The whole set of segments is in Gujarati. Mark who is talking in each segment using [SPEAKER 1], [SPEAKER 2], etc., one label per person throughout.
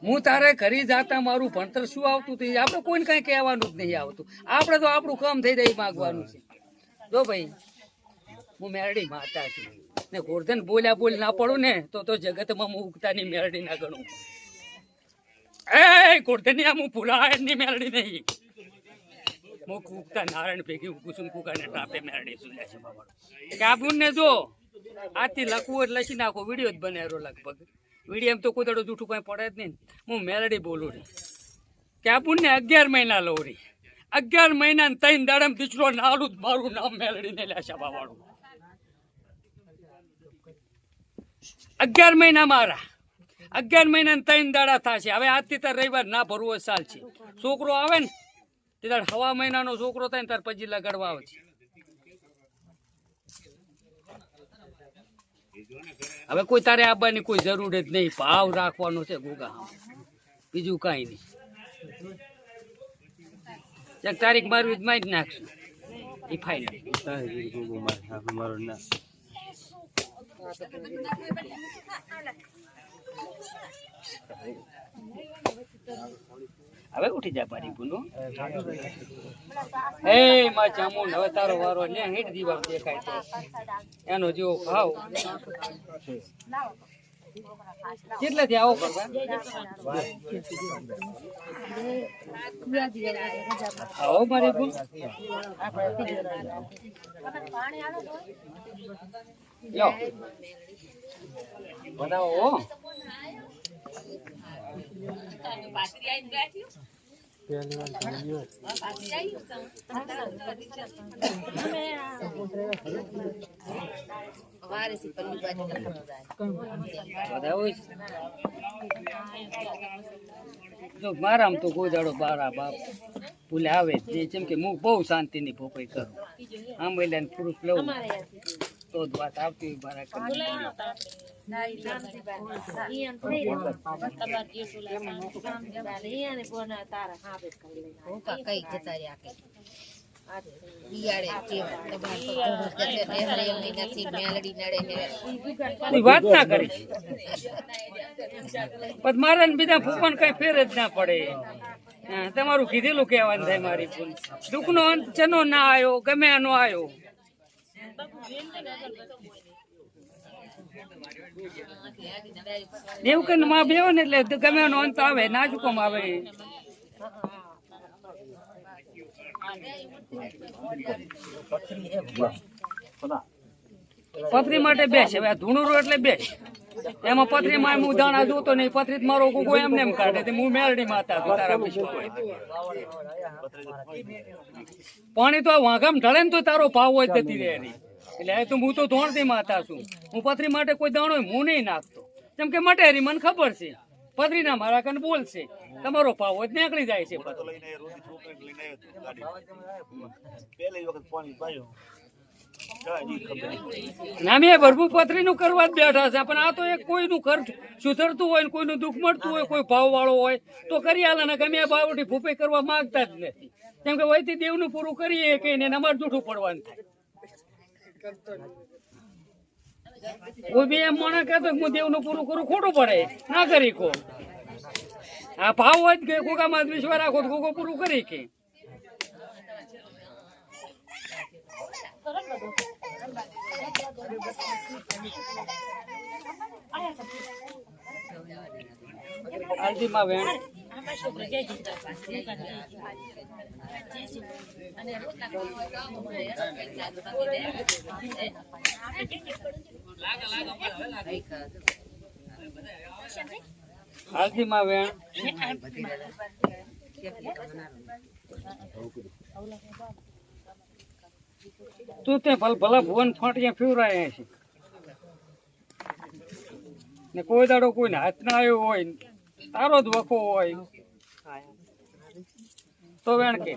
[SPEAKER 1] હું તારે ઘરે જાતા મારું ભણતર શું આવતું હતું આપણે કોઈને કઈ કહેવાનું જ નહીં આવતું. આપણે તો આપણું કામ થઈ જાય માગવાનું છે. જો ભાઈ હું મેરડી માતા છું ને ગોરધન બોલ્યા બોલ ના પડું ને તો જગતમાં હું ઉગતાની મેરડી ના ગણું. એ ગોરધની હું ભૂલાની મેરડી નહીં, હું ઉગતા નારાયણ ભેગી કુસુમ કુકાને ટાપે મેરડી સુલ્યા છે બાબા. કાબુન ને જો આજથી લખવું એટલે લખી નાખો, વિડીયો જ બનાવ્યો લગભગ. વિડીયો તો કોઈ દાડો જૂઠું કઈ પડે જ નહીં. હું મેલડી બોલું રી કાબુન ને 11 મહિના લઉં રી. 11 મહિના ને 3 દાડમ દીકરો નાલું મારું નામ મેલડી ને લેશા બાવાળું. 11 મહિના મારા, 11 મહિના ને 3 દાડા થશે. હવે આજથી તાર રવિવાર ના ભરવો સાલ છે. છોકરો આવે ને તે તાર 6 મહિનાનો છોકરો થાય ને તાર પછી લગાડવા આવે છે. હવે કોઈ તારે આવવાની કોઈ જરૂર જ નહીં. ભાવ રાખવાનો છે ગોગા, બીજું કઈ નહીં. એક તારીખ મારવી જ મારી જ નાખશું એ ફાઇનલ. હવે ઉઠી જા પારી ગુનો. એ માં ચામુંડ હવે તારો વારો ને હેઠ દીવા દેખાય છે એનો જેવો ભાવ કેટલેથી આવો કરવા આવો મારી ગુણ લો બનાવો. જો મારામ તો કોઈ દાડો બારા બાપ ભૂલે આવે જેમ કે હું બહુ શાંતિની ભોપાઈ કરું. આમ ને પુરુષ લઉં તો જ વાત આવતી મારા વાત ના કરી. પણ મારા ને બીજા ફૂફણ કઈ ફેર જ ના પડે. તમારું કીધેલું કહેવાનું થાય મારી ભૂલ. દુઃખ નો અંત ચનો ના આવ્યો ગમે એનો આવ્યો. એવું કઈ માં બેવો ને એટલે ગમે એનો અંત આવે ના ચૂકમ આવે. પથરી માટે બેસ. હવે આ ધૂણું એટલે બેસ. એમાં પથરી માં હું દાણા જોતો નહીં. પથરી મારો કુકો એમને એમ કાઢે. હું મેરડી માતા તારા પાણી તો વાઘામ ઢળે ને તો તારો ભાવ હોય જતી રહે. એટલે હું તો ધોણતી માતા છું. હું પથરી માટે કોઈ દાણો હું નહીં નાખતો. જેમ કે મટેરી મને ખબર છે પથરી ના મારા કને બોલશે તમારો ભાવ હોય નીકળી જાય છે. નામે ભરપૂર પથરી નું કરવા જ બેઠા છે. પણ આ તો એક કોઈનું ઘર સુધરતું હોય કોઈનું દુઃખ મળતું હોય કોઈ ભાવ વાળો હોય તો કરી આલે ને ગમે બાવટી ફૂફે કરવા માંગતા જ નથી. કેમ કે વહીથી દેવનું પૂરું કરીએ કે અમારે જૂઠું પડવાનું થાય. કોઈ બી એમ મને કહેતો હું દેવનું પૂરું કરું ખોટું પડે ના કરી કો. આ ભાવ હોય કે કોકામાં વિશ્વાસ રાખો તો કોકો પૂરું કરી કે. આલજીમાં વેણ હાલજીમાં વેણ તું તે ભલા ભુવન ફાંટિયા ફેવરાયા છે ને કોઈ દાડો કોઈને હાથ ના આવ્યો હોય તારો જ વખો હોય તો વેણ કે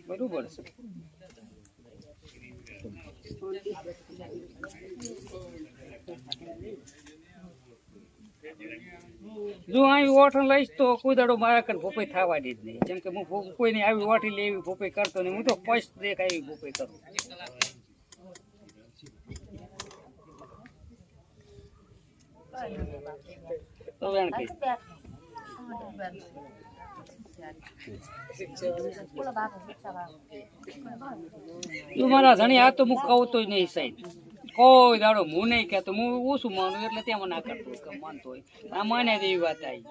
[SPEAKER 1] બરોબર છે. જો અહીં ઓઠ લઈશ તો કોઈ દાડો મારા કન ભોપાઈ થવાની જ નહીં. જેમ કે હું કોઈની આવી ઓઠી લેવી ભોપાઈ કરતો નહીં. હું તો ફર્સ્ટ દેખ આવી ભોપાઈ કરું. તો વેણ કઈ તું મારા ધણી આ તો હું કહું તો નહીં સાહેબ કોઈ દાડો હું નહીં કહેતો હું ઓછું માનું એટલે ત્યાં ના કરતો માનતો હોય આ માને એવી વાત આવી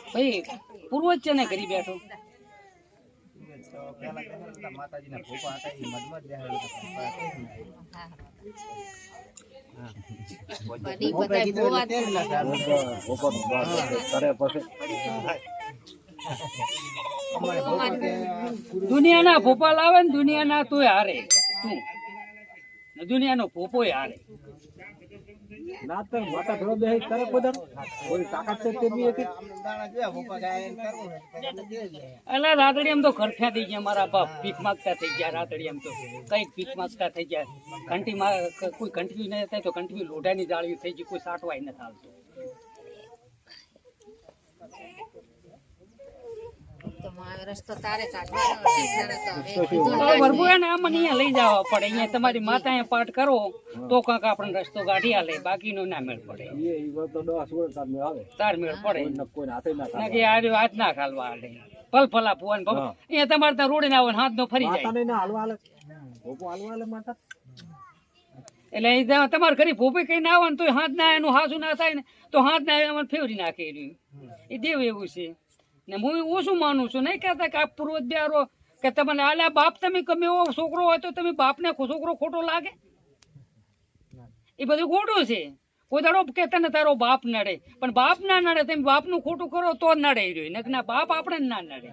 [SPEAKER 1] ભાઈ પૂર્વજ છે ને ઘરી બેઠો દુનિયાના ભોપાલ આવે ને દુનિયાના તું હારે તું દુનિયાનો ભોપો હારે અલા રાતડી એમ તો ખરખ્યા થઈ ગયા મારા બાપ ભીખ માંગતા થઈ ગયા રાતડી એમ તો કઈક ભીખ માંગતા થઈ ગયા ઘંટી માં કોઈ ઘંટવી નહીં થાય તો ઘંટવી લોઢાની જાળવી થઈ ગઈ કોઈ સાટવાય ન ચાલતું લઈ જવા પડે અહીંયા તમારી માતા પાઠ કરો તો કાંક આપણે રસ્તો કાઢી આલે બાકી નો ના મેળ પડે તાર મેળ પડે હાથ ના ખાલવા આલે પલ ફલા પુવાન અહીંયા તમારે ત્યાં રોડ ના આવે હાથ નો ફરી જાય એટલે તમારે ઘરે ભોપે કઈ ના આવે ને તો હાથ ના એનું હાસું ના થાય ને તો હાથ ના ફેવરી નાખે એ દેવ એવું છે ને હું ઓછું માનું છું નહીં કહેતા કે આ પૂર્વજ બિહારો કે તમને આલે બાપ તમે ગમે એવો છોકરો હોય તો તમે બાપને છોકરો ખોટો લાગે એ બધું ખોટું છે કોઈ દાડો કે તને તારો બાપ નડે પણ બાપ ના નડે તમે બાપનું ખોટું કરો તો જ નડે રહ્યું ને ના બાપ આપણે ના નડે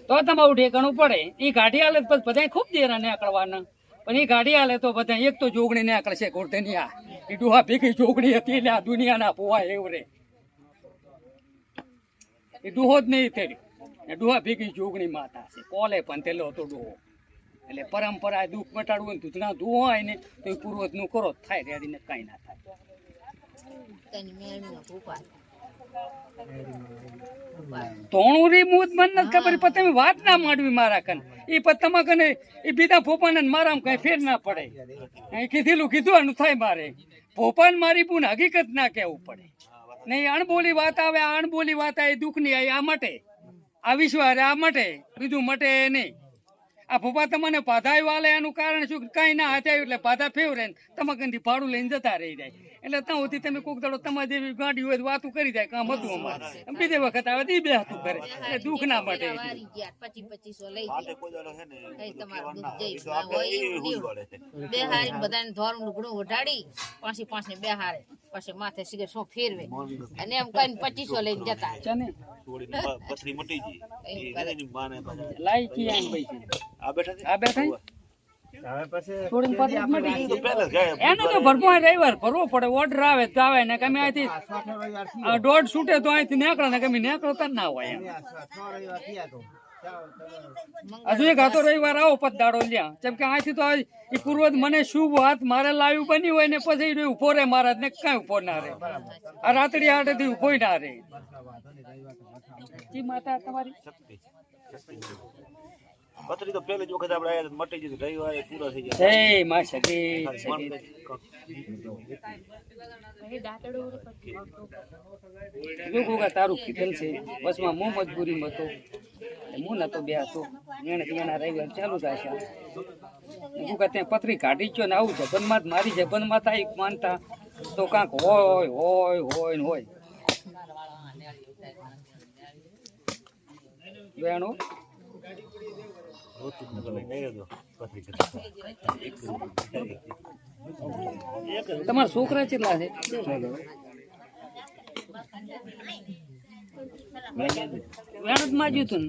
[SPEAKER 1] તો તમારું ઠેકાણું પડે એ ગાડી હાલે બધા ખૂબ દેરા નીકળવાના પણ એ ગાડી હાલે તો બધા એક તો જોગણી નીકળશે ગોરધની આ એ ડુહા ભેગી જોગણી હતી એટલે આ દુનિયાના પોવા એવું રે એ ડુહો જ નહીં થયું ડુહા ભેગી જોગણી માતા છે કોલે પણ તેલો હતો ડુહો એટલે પરંપરા દુઃખ મટાડવું દૂધના દુહો હોય ને તો એ પૂર્વજ નું કરો થાય રેડીને કઈ ના થાય તોણુરી મૂત મન નથી ખબર પણ તમે વાત ના માંડવી મારા કન એ પણ તમા કને એ બીજા ભોપાને મારા કઈ ફેર ના પડે કીધેલું કીધું થાય મારે ભોપાન મારી પૂન હકીકત ના કહેવું પડે નહીં અણબોલી વાત આવે આ અણબોલી વાત આવે દુઃખ ની આવી આ માટે આ વિશ્વાસ આ માટે બીજું મટે નહીં આ ભોપા તમને પાધા વાલે એનું કારણ શું કઈ ના હાથે આવ્યું એટલે પાધા ફેવરે તમે કંઈ ભાડું લઈને જતા રહી જાય એટલે ત્યાં સુધી તમે કોઈક દાડો તમારે જેવી ગાડી હોય વાતું કરી જાય કામ હતું અમારે બીજે વખત આવે તો એ બે હાથું કરે એટલે દુઃખ ના માટે
[SPEAKER 2] પછી માથે સિગરેટ સો ફેરવે અને એમ કઈ 2500 લઈને જતા છે ને પથરી મટી ગઈ એની માને લાઈ કી આમ પૈસા આ બેઠા એનો તો ભરપો રવિવાર ભરવો પડે ઓર્ડર આવે તો આવે ને તમે અહીંથી દોઢ છૂટે તો અહીંથી નીકળે ને તમે નીકળતા ના હોય હજુ એક હતો રવિવાર આવો પતદાડો લ્યા જેમ કે અહીંથી તો એ પૂર્વજ મને શુભ હાથ મારે લાવ્યું બન્યું હોય ને પછી ઉભો રે મહારાજ ને કઈ ઉભો ના રે આ રાતડી હાટે થી ઉભો ના રે માતા તમારી પથરી તો પહેલી જ વખત આપણે આયા મટી જતી રવિવારે પૂરો થઈ જાય જય માં સગી સગી તારું કીધેલ છે બસમાં હું મજબૂરી હતો હું નતો બે હતો એને રવિવાર ચાલુ થાય છે ત્યાં પથરી કાઢી ગયો ને આવું છે બનમાત મારી છે બનમાત આવી માનતા તો કાંક હોય હોય હોય ને હોય બેનો તમારા છોકરા કેટલા છે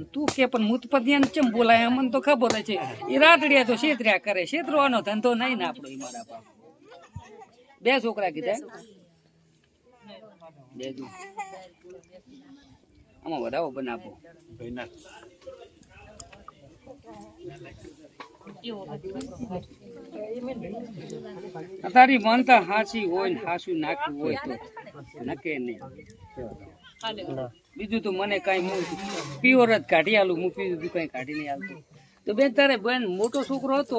[SPEAKER 2] તું કે પણ મુતપતિયાને ચમ બોલાય મને તો ખબર છે એ રાતડિયા તો છેતર્યા કરે છેતરવાનો ધંધો નહીં ને આપણો મારા બાપ બે છોકરા કીધા બે આમાં વધાવો બનાવો તારી માનતા હાસી હોય ને હાસું નાખ્યું હોય તો નકે નહીં બીજું તો મને કાંઈ હું પ્યોર જ કાઢી આલું, હું બીજું કાંઈ કાઢી નહીં આલતું. તો બેન તારે બેન મોટો છોકરો હતો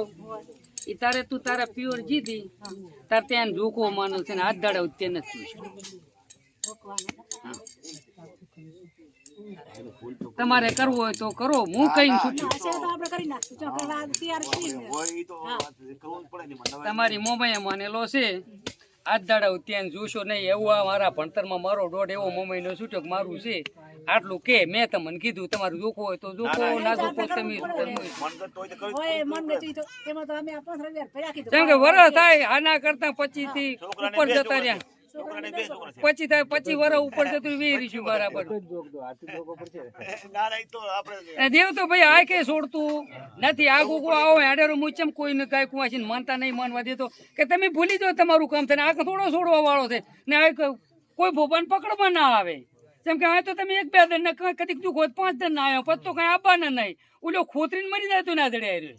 [SPEAKER 2] એ તારે તું તારા પ્યોર જીધી તાર ત્યાં જોકો માનો છે ને હાથ દાડા તેને જ પૂછ્યું. તમારે કરવું હોય તો કરો, હું કઈ છૂટું. તમારી મોબાઈલ માનેલો છે હાથ દાડા ત્યાં જોશો નહીં એવું. આ મારા ભણતરમાં મારો દોઢ એવો મોબાઈલ છૂટ્યો કે મારું છે આટલું કે મેં તમને કીધું તમારું જોખો હોય તો જોખો, ના જોખો તમે કેમ કે વરસ થાય આના કરતા 25 થી ઉપર જતા રહ્યા, પછી થાય 25 વર્ષ ઉપર જતું વેરીશું બરાબર. દેવ તો ભાઈ આ કે છોડતું નથી. આ કુકુ આવો હેડેરો મુચમ કોઈને કઈ કુવાસી માનતા નહીં માનવા દેતો કે તમે ભૂલી જાઓ તમારું કામ થાય. આ થોડો છોડવા વાળો છે ને આ કોઈ ભોપાને પકડવા ના આવે. જેમ કે આ તો તમે 1-2 દન કદીક દુઃખ હોત 5 દન ના આવ્યો પછી તો કઈ આવવાના નહીં. ઓલો ખોતરીને મરી જાય તો ના જડે આવ્યો.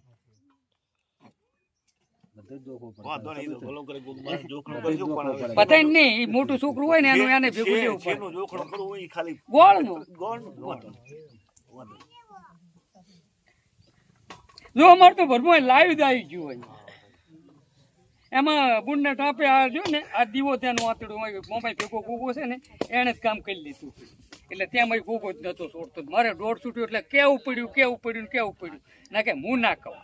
[SPEAKER 2] પતા નહીં મોટું છોકરું હોય ને એનું એને ભેગું લેવું પડે. ગોળ નું જો અમારે તો ભરવું લાવી જ આવી ગયું હોય. એમાં બુંડને ટાપે આ જો ને આ દીવો ત્યાં વાતડું મોબાઈલ ભેગો ગોગો છે ને એને જ કામ કરી લીધું. એટલે ત્યાં મારી ગોગો જ નતો છોડતો. મારે દોઢ છૂટ્યું એટલે કેવું પડ્યું ના કે હું ના કહું.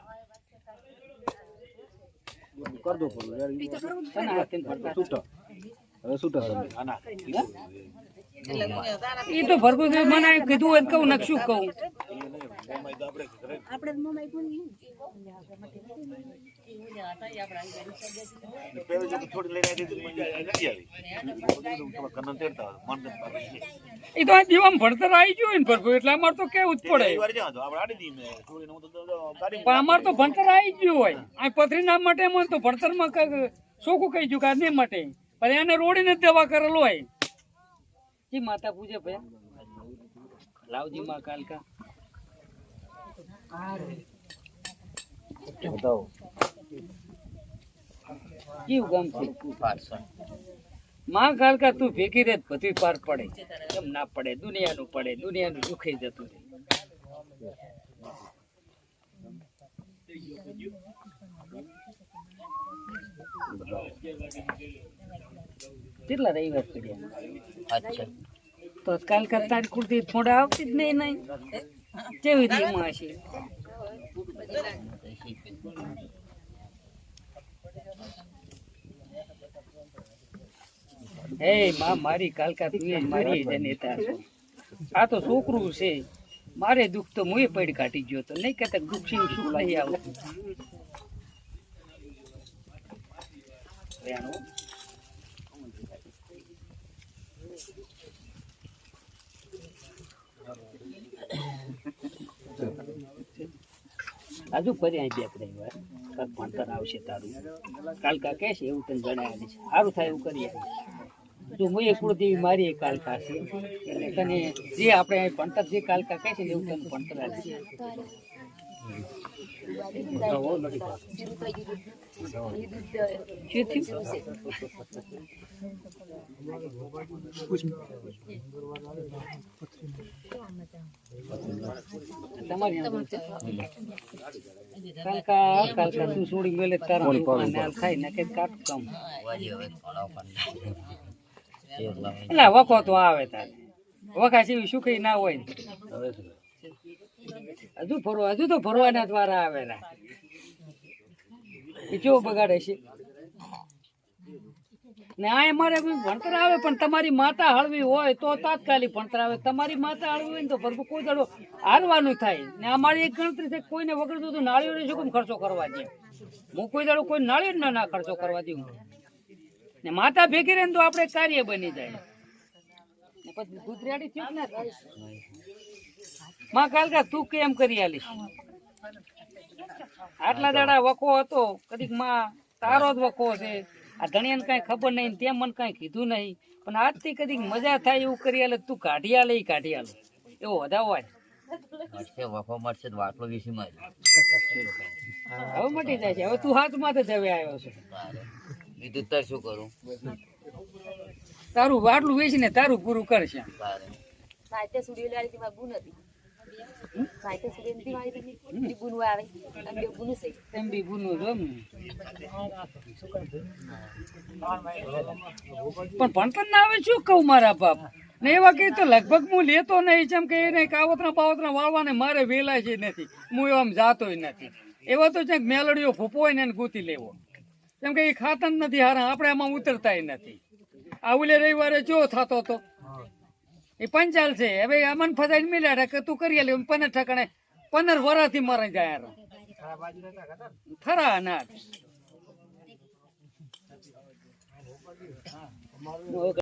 [SPEAKER 2] એ તો ભરગું મને કીધું હોય કહું ને શું કહું. એ તો આ દીવામાં ભણતર આવી ગયું ને ભરગું એટલે અમારે તો કેવું જ પડે. પણ અમારે તો ભણતર આવી ગયું હોય આ પથરી ના માટે મને તો ભણતરમાં શોખું કહી ગયું કે આ નહીં માટે પણ એને રોડીને જ દવા કરેલો હોય. જી માતા પૂજે ભાઈ લાવજી માં કાલકા કેવું ગામ છે માં કાલકા તું ભેગી રે બધી પાર પડે. કેમ ના પડે? દુનિયાનું દુખે જતું રહે. કેટલા રવિવાર પડ્યા? અચ્છા તો કાલ કરતા ખુરતી થોડા આવતી જ નહીં કેવી રીતમાં હશે? હે માં મારી કાલકા તું જ મારી જનેતા છો. આ તો છોકરું છે મારે દુઃખ તો મુએ પડી કાઢી ગયો તો નહીં કહેતા દુઃખ સિંહ શું લઈ આવું. હજુ ફરી અહીં બે ભણતર આવશે તારું. કાલકા કે છે એવું તને જણાવી છે સારું થાય એવું કરી આવીશ. જો હું એ કુળદેવી મારી કાલકા છે એટલે તને જે આપણે ભણતર જે કાલકા કહે છે એવું તને ભણતર આવીશ. કાલકા તું છોડી મેલે તારા થાય ને કે કાટ કામ એટલે વખો તો આવે તારે વખા જેવી સુખી ના હોય ને હજુ તો ફરવાના દ્વારા આવેલા એ કેવો બગાડે છે ને આ અમારે ભણતર આવે પણ તમારી માતા હળવી હોય તો તાત્કાલિક ભણતર આવે. તમારી માતા હળવી હોય ને તો ભરપૂર કોઈ દાડો હારવાનું થાય ને. અમારી એક ગણતરી છે કોઈને વગર તો નાળીઓ શું ખર્ચો કરવા દે. હું કોઈ દાડો કોઈ નાળીઓ ના ખર્ચો કરવા દઉં ને માતા ભેગી રહે ને તો આપણે કાર્ય બની જાય ને પછી ગુજરાતી થયું ના થાય. માં કાલકા તું કેમ કરી આલીશ? આટલા દાડા વખો હતો કદીક માં તારો જ વખો છે. આ ધણિયાને કઈ ખબર નહીં તેમ મને કઈ કીધું નહીં પણ આજથી કદીક મજા થાય એવું કરી આલે તું કાઢી આલે એવો વધાવો હોય. વખો મળશે તો વાટલો વીસી માં હવે મટી જાય છે. હવે તું હાથ માથે જવે આવ્યો છે. બીજું તાર શું કરું? તારું વાટલું વેચીને તારું પૂરું કરશે.
[SPEAKER 3] સાહિત્ય સુડી લાડી માં ગુણ હતી સાહિત્ય સુડી નથી વાળી હતી ગુણ આવે અને બે ગુણ છે
[SPEAKER 2] એમ બી ગુનું જો ને. પણ ભણતર ના આવે શું કહું મારા બાપ ને એવા કઈ તો લગભગ હું લેતો નહીં જેમ કે એને કાવતરા બાવતરા વાળવાને મારે વેલાય છે નથી હું એમ જાતોય નથી એવા તો ક્યાંક મેલડીઓ ફૂપો હોય ને એને ગૂંથી લેવો કેમ કે એ ખાતા જ નથી હારા આપણે આમાં ઉતરતાય નથી આ ઓલે રવિવારે જો થતો હતો એ પંચાલ છે હવે અમન ફસાઈને મિલ્યા કે તું કરી લે 15 ઠકાણે 15 વર્ષથી મરે જાય ખરા ના